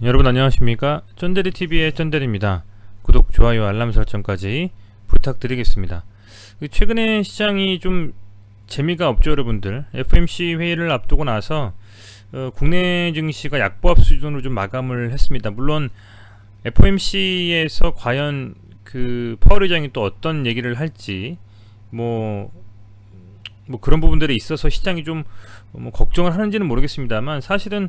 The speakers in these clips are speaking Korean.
여러분 안녕하십니까? 쫀대리TV의 쫀대리입니다. 구독, 좋아요, 알람 설정까지 부탁드리겠습니다. 최근에 시장이 좀 재미가 없죠, 여러분들. FOMC 회의를 앞두고 나서 국내 증시가 약보합 수준으로 좀 마감을 했습니다. 물론 FOMC에서 과연 그 파월 의장이 또 어떤 얘기를 할지 뭐 그런 부분들에 있어서 시장이 좀 걱정을 하는지는 모르겠습니다만, 사실은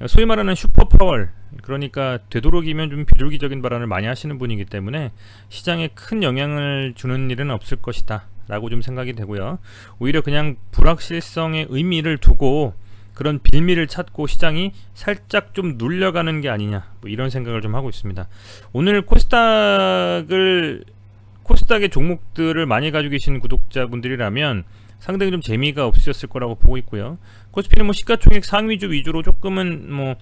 소위 말하는 슈퍼 파월, 그러니까 되도록이면 좀 비둘기적인 발언을 많이 하시는 분이기 때문에 시장에 큰 영향을 주는 일은 없을 것이다 라고 좀 생각이 되고요. 오히려 그냥 불확실성의 의미를 두고 그런 빌미를 찾고 시장이 살짝 좀 눌려가는 게 아니냐, 이런 생각을 좀 하고 있습니다. 오늘 코스닥의 종목들을 많이 가지고 계신 구독자분들이라면 상당히 좀 재미가 없으셨을 거라고 보고 있고요. 코스피는 시가총액 상위주 위주로 조금은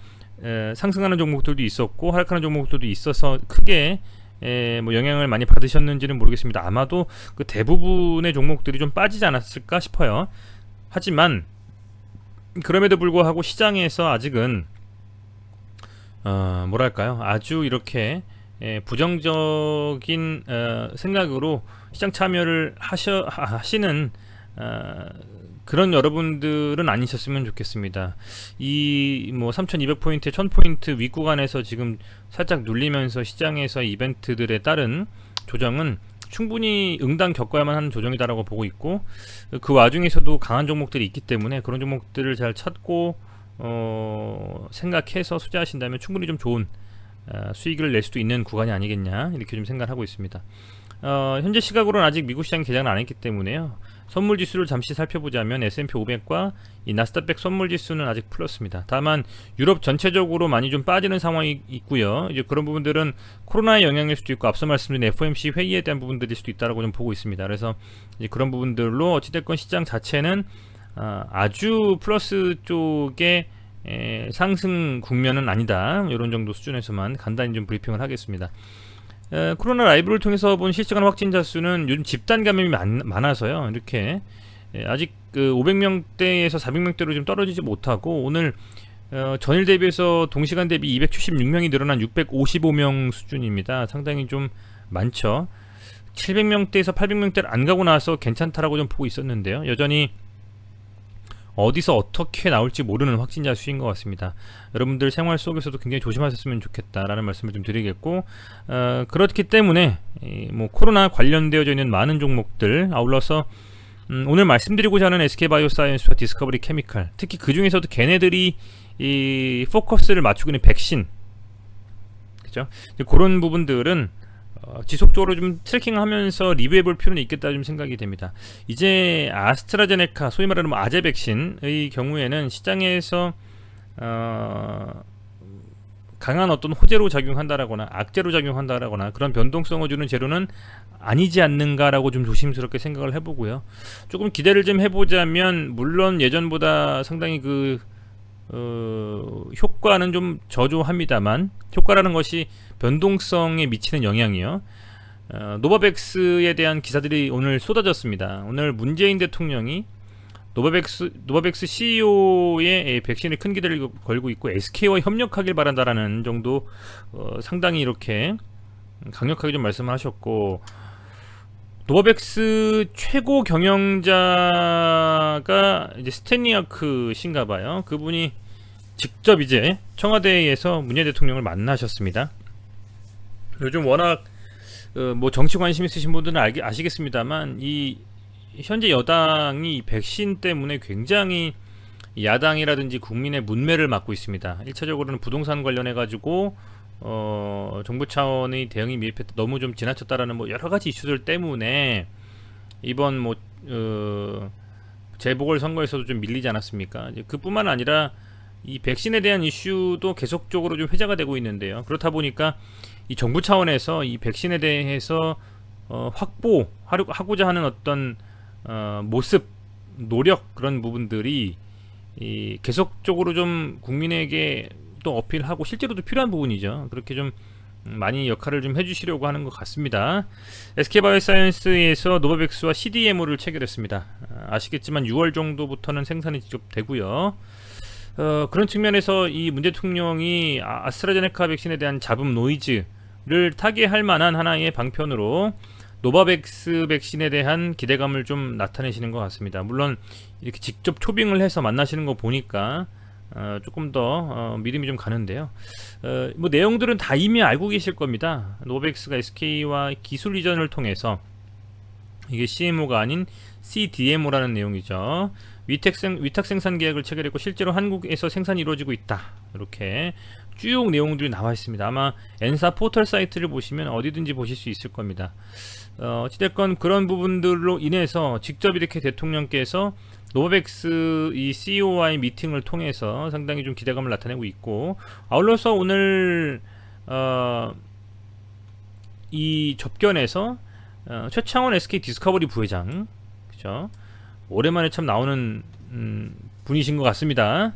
상승하는 종목들도 있었고 하락하는 종목들도 있어서 크게 영향을 많이 받으셨는지는 모르겠습니다. 아마도 그 대부분의 종목들이 좀 빠지지 않았을까 싶어요. 하지만 그럼에도 불구하고 시장에서 아직은 뭐랄까요, 아주 이렇게 부정적인 생각으로 시장 참여를 하시는 그런 여러분들은 아니셨으면 좋겠습니다. 이 3200포인트, 1000포인트 윗구간에서 지금 살짝 눌리면서 시장에서 이벤트들에 따른 조정은 충분히 응당 겪어야만 하는 조정이다라고 보고 있고, 그 와중에서도 강한 종목들이 있기 때문에 그런 종목들을 잘 찾고 생각해서 투자하신다면 충분히 좀 좋은 수익을 낼 수도 있는 구간이 아니겠냐, 이렇게 좀 생각하고 있습니다. 현재 시각으로는 아직 미국 시장이 개장을 안 했기 때문에요. 선물지수를 잠시 살펴보자면 S&P 500과 이 나스닥 선물지수는 아직 플러스입니다. 다만 유럽 전체적으로 많이 좀 빠지는 상황이 있고요. 이제 그런 부분들은 코로나의 영향일 수도 있고 앞서 말씀드린 FOMC 회의에 대한 부분들일 수도 있다라고 좀 보고 있습니다. 그래서 이제 그런 부분들로 어찌됐건 시장 자체는 아주 플러스 쪽의 상승 국면은 아니다, 이런 정도 수준에서만 간단히 좀 브리핑을 하겠습니다. 코로나 라이브를 통해서 본 실시간 확진자 수는 요즘 집단 감염이 많아서요, 이렇게 아직 그 500명대에서 400명대로 좀 떨어지지 못하고, 오늘 전일 대비해서 동시간 대비 276명이 늘어난 655명 수준입니다. 상당히 좀 많죠. 700명대에서 800명대를 안 가고 나서 괜찮다라고 좀 보고 있었는데요, 여전히 어디서 어떻게 나올지 모르는 확진자 수인 것 같습니다. 여러분들 생활 속에서도 굉장히 조심하셨으면 좋겠다라는 말씀을 좀 드리겠고, 그렇기 때문에 코로나 관련되어져 있는 많은 종목들, 아울러서 오늘 말씀드리고자 하는 SK바이오사이언스와 디스커버리 케미칼, 특히 그 중에서도 걔네들이 이 포커스를 맞추고 있는 백신, 그죠? 그런 부분들은 지속적으로 좀 트래킹하면서 리뷰해 볼 필요는 있겠다 좀 생각이 됩니다. 이제 아스트라제네카, 소위 말하는 아제 백신의 경우에는 시장에서 강한 어떤 호재로 작용한다라거나 악재로 작용한다라거나 그런 변동성을 주는 재료는 아니지 않는가라고 좀 조심스럽게 생각을 해보고요. 조금 기대를 좀 해보자면, 물론 예전보다 상당히 효과는 좀 저조합니다만, 효과라는 것이 변동성에 미치는 영향이요. 노바백스에 대한 기사들이 오늘 쏟아졌습니다. 오늘 문재인 대통령이 노바백스 CEO의 백신에 큰 기대를 걸고 있고 SK와 협력하길 바란다라는 정도, 상당히 이렇게 강력하게 좀 말씀을 하셨고, 노바백스 최고 경영자가 이제 스탠리아크 신가봐요. 그분이 직접 이제 청와대에서 문재인 대통령을 만나셨습니다. 요즘 워낙 정치 관심 있으신 분들은 아시겠습니다만, 이 현재 여당이 백신 때문에 굉장히 야당이라든지 국민의 문매를 맞고 있습니다. 1차적으로는 부동산 관련해 가지고 정부 차원의 대응이 미흡했다, 너무 좀 지나쳤다라는 여러가지 이슈들 때문에 이번 재보궐선거에서도 좀 밀리지 않았습니까? 이제 그뿐만 아니라 이 백신에 대한 이슈도 계속적으로 좀 회자가 되고 있는데요. 그렇다 보니까 이 정부 차원에서 이 백신에 대해서 확보하고자 하는 어떤 모습, 노력, 그런 부분들이 계속적으로 좀 국민에게 또 어필하고 실제로도 필요한 부분이죠. 그렇게 좀 많이 역할을 좀 해주시려고 하는 것 같습니다. SK바이오사이언스에서 노바백스와 CDMO를 체결했습니다. 아시겠지만 6월 정도부터는 생산이 직접 되고요. 그런 측면에서 이 문 대통령이 아스트라제네카 백신에 대한 잡음 노이즈를 타개할 만한 하나의 방편으로 노바백스 백신에 대한 기대감을 좀 나타내시는 것 같습니다. 물론 이렇게 직접 초빙을 해서 만나시는 거 보니까 조금 더 믿음이 좀 가는데요. 뭐 내용들은 다 이미 알고 계실 겁니다. 노바백스가 SK와 기술 이전을 통해서, 이게 CMO가 아닌 CDMO라는 내용이죠. 위탁 생산 계약을 체결했고 실제로 한국에서 생산이 이루어지고 있다. 이렇게 쭉 내용들이 나와 있습니다. 아마 N사 포털 사이트를 보시면 어디든지 보실 수 있을 겁니다. 어찌됐건 그런 부분들로 인해서 직접 이렇게 대통령께서 노바백스 이 CEO와의 미팅을 통해서 상당히 좀 기대감을 나타내고 있고, 아울러서 오늘 이 접견에서 최창원 SK 디스커버리 부회장, 그죠? 오랜만에 참 나오는 분이신 것 같습니다.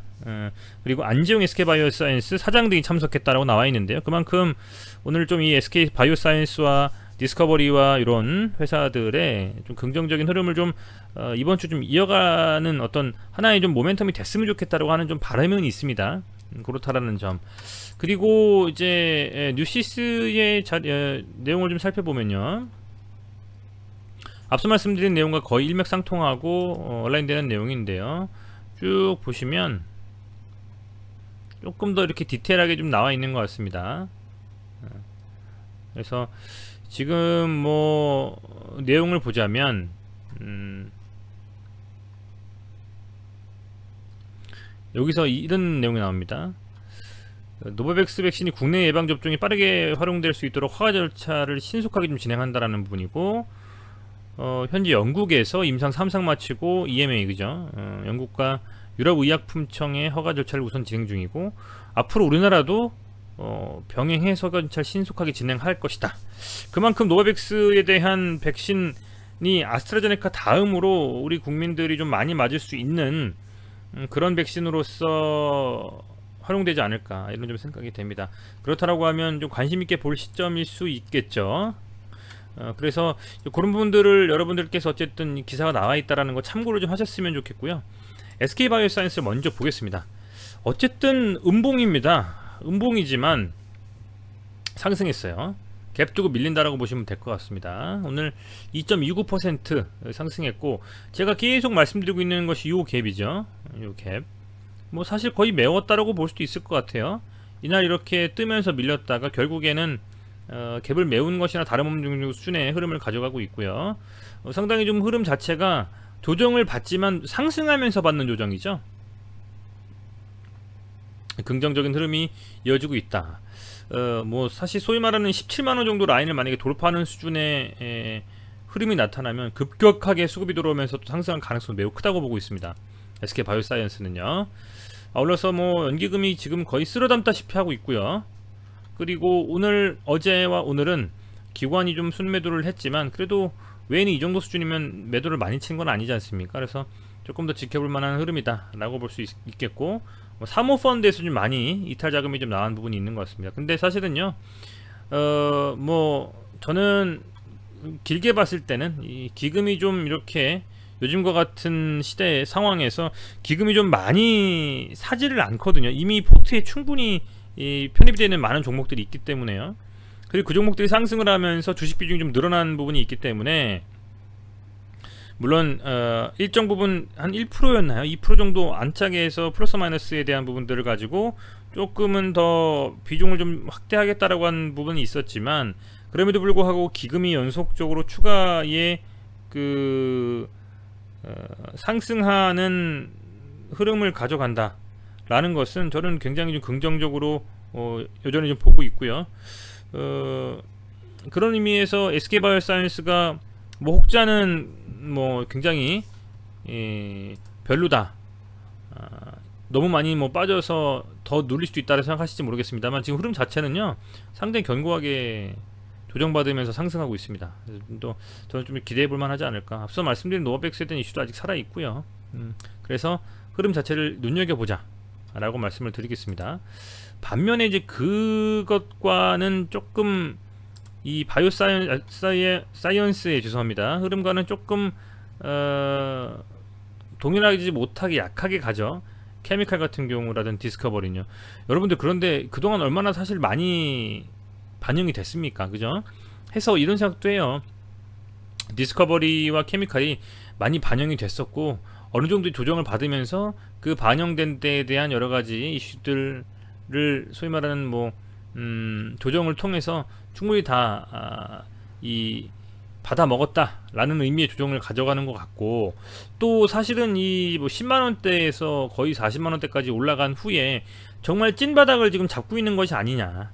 그리고 안지용 SK바이오사이언스 사장 등이 참석했다라고 나와 있는데요. 그만큼 오늘 좀 이 SK바이오사이언스와 디스커버리와 이런 회사들의 좀 긍정적인 흐름을 좀 이번 주 좀 이어가는 어떤 하나의 좀 모멘텀이 됐으면 좋겠다라고 하는 좀 바람은 있습니다. 그렇다라는 점. 그리고 이제 뉴시스의 내용을 좀 살펴보면요, 앞서 말씀드린 내용과 거의 일맥상통하고 온라인되는 내용인데요. 쭉 보시면 조금 더 이렇게 디테일하게 좀 나와 있는 것 같습니다. 그래서 지금 뭐 내용을 보자면 여기서 이런 내용이 나옵니다. 노바백스 백신이 국내 예방접종이 빠르게 활용될 수 있도록 허가 절차를 신속하게 좀 진행한다라는 부분이고, 현재 영국에서 임상 3상 마치고 EMA, 그죠? 영국과 유럽의약품청의 허가 절차를 우선 진행 중이고, 앞으로 우리나라도 병행해서 허가 절차를 신속하게 진행할 것이다. 그만큼 노바백스에 대한 백신이 아스트라제네카 다음으로 우리 국민들이 좀 많이 맞을 수 있는 그런 백신으로서 활용되지 않을까, 이런 좀 생각이 됩니다. 그렇다라고 하면 좀 관심 있게 볼 시점일 수 있겠죠. 그래서 그런 부분들을 여러분들께서 어쨌든 기사가 나와 있다라는 거 참고를 좀 하셨으면 좋겠고요. SK바이오사이언스를 먼저 보겠습니다. 어쨌든 음봉입니다. 음봉이지만 상승했어요. 갭 두고 밀린다라고 보시면 될 것 같습니다. 오늘 2.29% 상승했고, 제가 계속 말씀드리고 있는 것이 요 갭이죠. 요 갭. 뭐 사실 거의 메웠다라고 볼 수도 있을 것 같아요. 이날 이렇게 뜨면서 밀렸다가 결국에는 갭을 메운 것이나 다름없는 수준의 흐름을 가져가고 있고요. 상당히 좀 흐름 자체가 조정을 받지만 상승하면서 받는 조정이죠. 긍정적인 흐름이 이어지고 있다. 뭐 사실 소위 말하는 17만원 정도 라인을 만약에 돌파하는 수준의 흐름이 나타나면 급격하게 수급이 들어오면서 또 상승할 가능성이 매우 크다고 보고 있습니다. SK바이오사이언스는요. 아울러서 뭐 연기금이 지금 거의 쓸어담다시피 하고 있고요. 그리고 오늘, 어제와 오늘은 기관이 좀 순매도를 했지만 그래도 외인이 이 정도 수준이면 매도를 많이 친 건 아니지 않습니까? 그래서 조금 더 지켜볼 만한 흐름이다 라고 볼 수 있겠고, 뭐 사모펀드에서 좀 많이 이탈 자금이 좀 나온 부분이 있는 것 같습니다. 근데 사실은요, 뭐 저는 길게 봤을 때는 이 기금이 좀 이렇게 요즘과 같은 시대 상황에서 기금이 좀 많이 사지를 않거든요. 이미 포트에 충분히 편입이 되는 많은 종목들이 있기 때문에요. 그리고 그 종목들이 상승을 하면서 주식 비중이 좀 늘어난 부분이 있기 때문에, 물론 일정 부분 한 1%였나요? 2% 정도 안착에 해서 플러스 마이너스에 대한 부분들을 가지고 조금은 더 비중을 좀 확대하겠다라고 한 부분이 있었지만, 그럼에도 불구하고 기금이 연속적으로 추가의 상승하는 흐름을 가져간다 라는 것은 저는 굉장히 좀 긍정적으로 여전히 좀 보고 있고요. 그런 의미에서 SK바이오사이언스가 뭐 혹자는 뭐 굉장히 별로다, 너무 많이 뭐 빠져서 더 눌릴 수도 있다고 생각하실지 모르겠습니다만, 지금 흐름 자체는요 상당히 견고하게 조정받으면서 상승하고 있습니다. 또 저는 좀 기대해 볼 만하지 않을까. 앞서 말씀드린 노바백스에 대한 이슈도 아직 살아있고요. 그래서 흐름 자체를 눈여겨보자 라고 말씀을 드리겠습니다. 반면에 이제 그것과는 조금 이 바이오사이언스의 죄송합니다, 흐름과는 조금 동일하지 못하게 약하게 가죠. 케미칼 같은 경우라든 디스커버리는요. 여러분들 그런데 그동안 얼마나 사실 많이 반영이 됐습니까? 그죠? 해서 이런 생각도 해요. 디스커버리와 케미칼이 많이 반영이 됐었고 어느 정도 조정을 받으면서 그 반영된 데에 대한 여러 가지 이슈들을 소위 말하는 뭐 조정을 통해서 충분히 다 이 받아 먹었다라는 의미의 조정을 가져가는 것 같고, 또 사실은 이 뭐 10만원대에서 거의 40만원대까지 올라간 후에 정말 찐바닥을 지금 잡고 있는 것이 아니냐,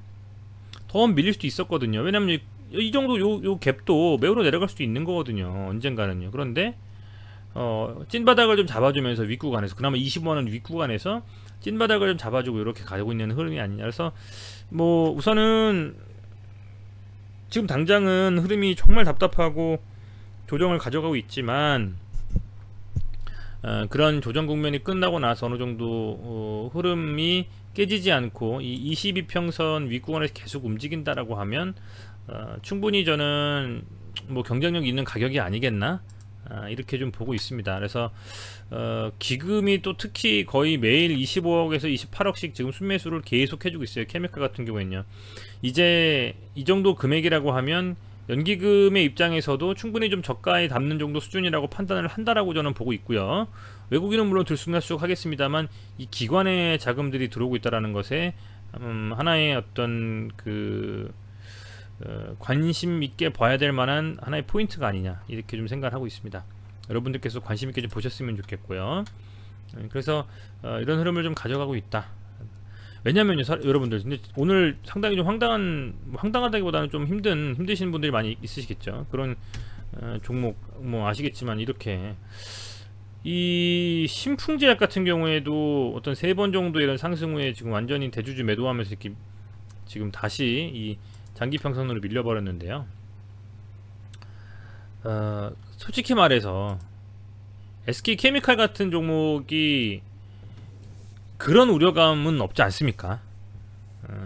더 밀릴 수도 있었거든요. 왜냐면 이 정도 요 갭도 매우로 내려갈 수도 있는 거거든요, 언젠가는요. 그런데 찐바닥을 좀 잡아주면서 윗구간에서, 그나마 25만원 윗구간에서 찐바닥을 좀 잡아주고 이렇게 가지고 있는 흐름이 아니냐. 그래서 뭐 우선은 지금 당장은 흐름이 정말 답답하고 조정을 가져가고 있지만 그런 조정 국면이 끝나고 나서 어느 정도 흐름이 깨지지 않고 이 22평선 윗구간에서 계속 움직인다라고 하면 충분히 저는 뭐 경쟁력 있는 가격이 아니겠나, 이렇게 좀 보고 있습니다. 그래서 기금이 또 특히 거의 매일 25억에서 28억씩 지금 순매수를 계속 해주고 있어요. 케미칼 같은 경우에는요. 이제 이 정도 금액이라고 하면 연기금의 입장에서도 충분히 좀 저가에 담는 정도 수준이라고 판단을 한다라고 저는 보고 있고요. 외국인은 물론 들쑥날쑥 하겠습니다만 이 기관의 자금들이 들어오고 있다라는 것에 하나의 어떤 그 관심 있게 봐야 될 만한 하나의 포인트가 아니냐, 이렇게 좀 생각을 하고 있습니다. 여러분들께서 관심 있게 좀 보셨으면 좋겠고요. 그래서 이런 흐름을 좀 가져가고 있다. 왜냐면요, 여러분들 근데 오늘 상당히 좀 황당하다기보다는 좀 힘드신 분들이 많이 있으시겠죠. 그런 종목 뭐 아시겠지만, 이렇게 이 신풍제약 같은 경우에도 어떤 3번 정도 이런 상승 후에 지금 완전히 대주주 매도하면서 이렇게 지금 다시 이 장기평선으로 밀려버렸는데요. 솔직히 말해서 SK케미칼 같은 종목이 그런 우려감은 없지 않습니까?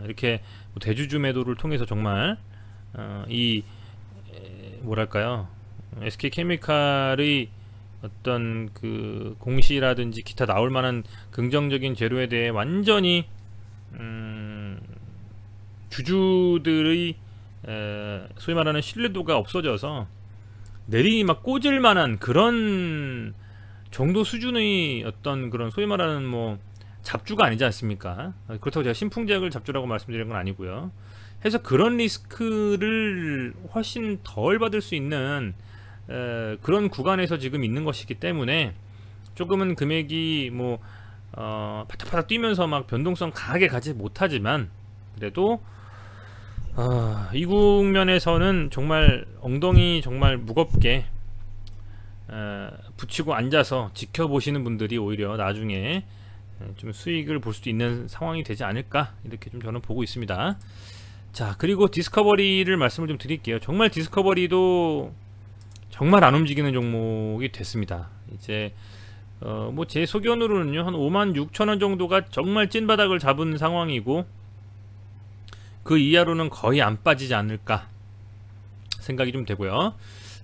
이렇게 뭐 대주주 매도를 통해서 정말 이 뭐랄까요, SK케미칼의 어떤 그 공시라든지 기타 나올 만한 긍정적인 재료에 대해 완전히 주주들의 소위 말하는 신뢰도가 없어져서 내리 막 꽂을 만한 그런 정도 수준의 어떤 그런 소위 말하는 뭐 잡주가 아니지 않습니까? 그렇다고 제가 신풍제약을 잡주라고 말씀드리는 건 아니고요. 해서 그런 리스크를 훨씬 덜 받을 수 있는 그런 구간에서 지금 있는 것이기 때문에 조금은 금액이 뭐 파닥파닥 뛰면서 막 변동성 강하게 가지 못하지만, 그래도 이 국면에서는 정말 엉덩이 정말 무겁게 붙이고 앉아서 지켜보시는 분들이 오히려 나중에 좀 수익을 볼 수도 있는 상황이 되지 않을까, 이렇게 좀 저는 보고 있습니다. 자, 그리고 디스커버리를 말씀을 좀 드릴게요. 정말 디스커버리도 정말 안 움직이는 종목이 됐습니다. 이제 뭐 제 소견으로는요, 한 56,000원 정도가 정말 찐바닥을 잡은 상황이고 그 이하로는 거의 안 빠지지 않을까 생각이 좀 되고요.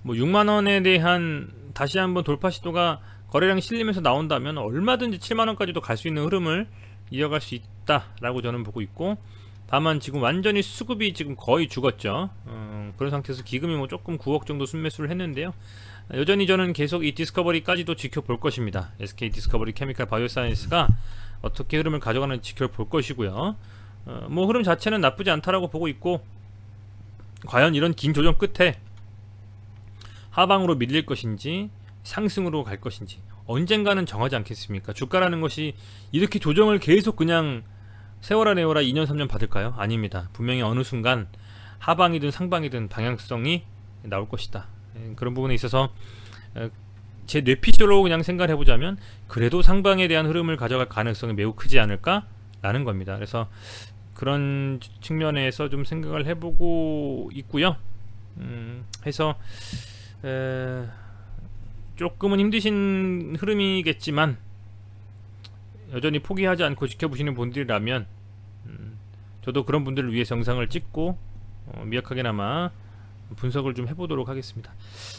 뭐 6만원에 대한 다시 한번 돌파 시도가 거래량이 실리면서 나온다면 얼마든지 7만원까지도 갈 수 있는 흐름을 이어갈 수 있다라고 저는 보고 있고, 다만 지금 완전히 수급이 지금 거의 죽었죠. 그런 상태에서 기금이 뭐 조금 9억 정도 순매수를 했는데요. 여전히 저는 계속 이 디스커버리까지도 지켜볼 것입니다. SK 디스커버리 케미칼 바이오사이언스가 어떻게 흐름을 가져가는지 지켜볼 것이고요. 뭐 흐름 자체는 나쁘지 않다라고 보고 있고, 과연 이런 긴 조정 끝에 하방으로 밀릴 것인지 상승으로 갈 것인지 언젠가는 정하지 않겠습니까? 주가라는 것이 이렇게 조정을 계속 그냥 세워라 내워라 2년 3년 받을까요? 아닙니다. 분명히 어느 순간 하방이든 상방이든 방향성이 나올 것이다. 그런 부분에 있어서 제 뇌피셜로 그냥 생각을 해보자면 그래도 상방에 대한 흐름을 가져갈 가능성이 매우 크지 않을까 라는 겁니다. 그래서 그런 측면에서 좀 생각을 해보고 있고요. 해서 조금은 힘드신 흐름이겠지만 여전히 포기하지 않고 지켜보시는 분들이라면 저도 그런 분들을 위해 영상을 찍고 미약하게나마 분석을 좀 해보도록 하겠습니다.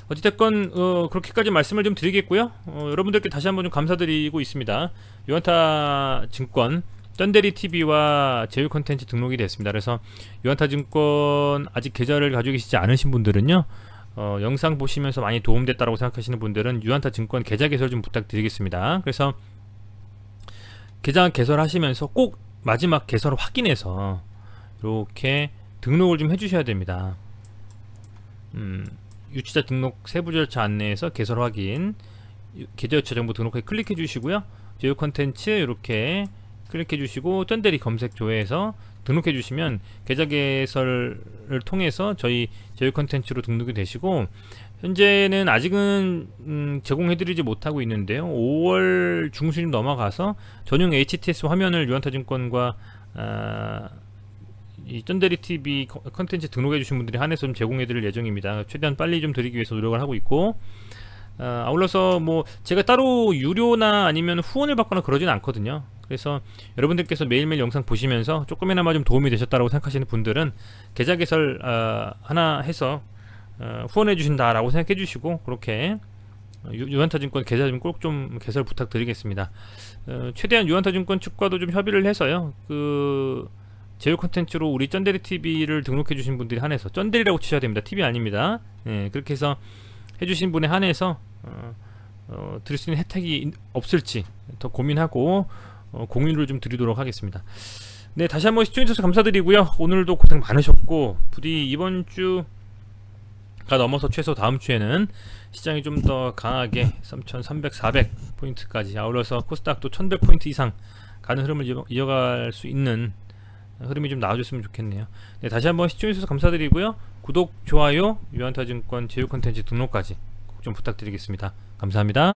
어찌됐건 그렇게까지 말씀을 좀 드리겠고요. 여러분들께 다시 한번 좀 감사드리고 있습니다. 유한타 증권 쩐데리TV와 제휴 컨텐츠 등록이 됐습니다. 그래서 유한타 증권 아직 계좌를 가지고 계시지 않으신 분들은요, 영상 보시면서 많이 도움됐다고 생각하시는 분들은 유한타 증권 계좌 개설 좀 부탁드리겠습니다. 그래서 계좌 개설하시면서 꼭 마지막 개설 확인해서 이렇게 등록을 좀 해주셔야 됩니다. 유치자 등록 세부 절차 안내에서 개설 확인, 계좌 유치 정보 등록하기 클릭해 주시고요. 제휴 컨텐츠 이렇게 클릭해 주시고 쩐데리 검색 조회에서 등록해 주시면 계좌 개설을 통해서 저희 제휴 컨텐츠로 등록이 되시고, 현재는 아직은 제공해 드리지 못하고 있는데요, 5월 중순이 넘어가서 전용 HTS 화면을 유한타증권과 이 쩐데리TV 컨텐츠 등록해 주신 분들이 한해서 좀 제공해 드릴 예정입니다. 최대한 빨리 좀 드리기 위해서 노력을 하고 있고, 아울러서 뭐 제가 따로 유료나 아니면 후원을 받거나 그러진 않거든요. 그래서 여러분들께서 매일매일 영상 보시면서 조금이나마 좀 도움이 되셨다고 생각하시는 분들은 계좌 개설 하나 해서 후원해 주신다라고 생각해 주시고, 그렇게 유한타증권 계좌 좀 꼭 좀 개설 부탁드리겠습니다. 최대한 유한타증권 측과도 좀 협의를 해서요, 그 제휴 콘텐츠로 우리 쩐데리TV를 등록해 주신 분들이 한해서, 쩐데리라고 치셔야 됩니다. TV 아닙니다. 그렇게 해서 해주신 분에 한해서 드릴 수 있는 혜택이 없을지 더 고민하고 공유를 좀 드리도록 하겠습니다. 네, 다시 한번 시청해주셔서 감사드리고요. 오늘도 고생 많으셨고, 부디 이번 주가 넘어서 최소 다음 주에는 시장이 좀 더 강하게 3,300, 400포인트까지 아울러서 코스닥도 1,100포인트 이상 가는 흐름을 이어갈 수 있는 흐름이 좀 나와줬으면 좋겠네요. 네, 다시 한번 시청해주셔서 감사드리고요. 구독, 좋아요, 유한타증권 제휴 컨텐츠 등록까지 꼭 좀 부탁드리겠습니다. 감사합니다.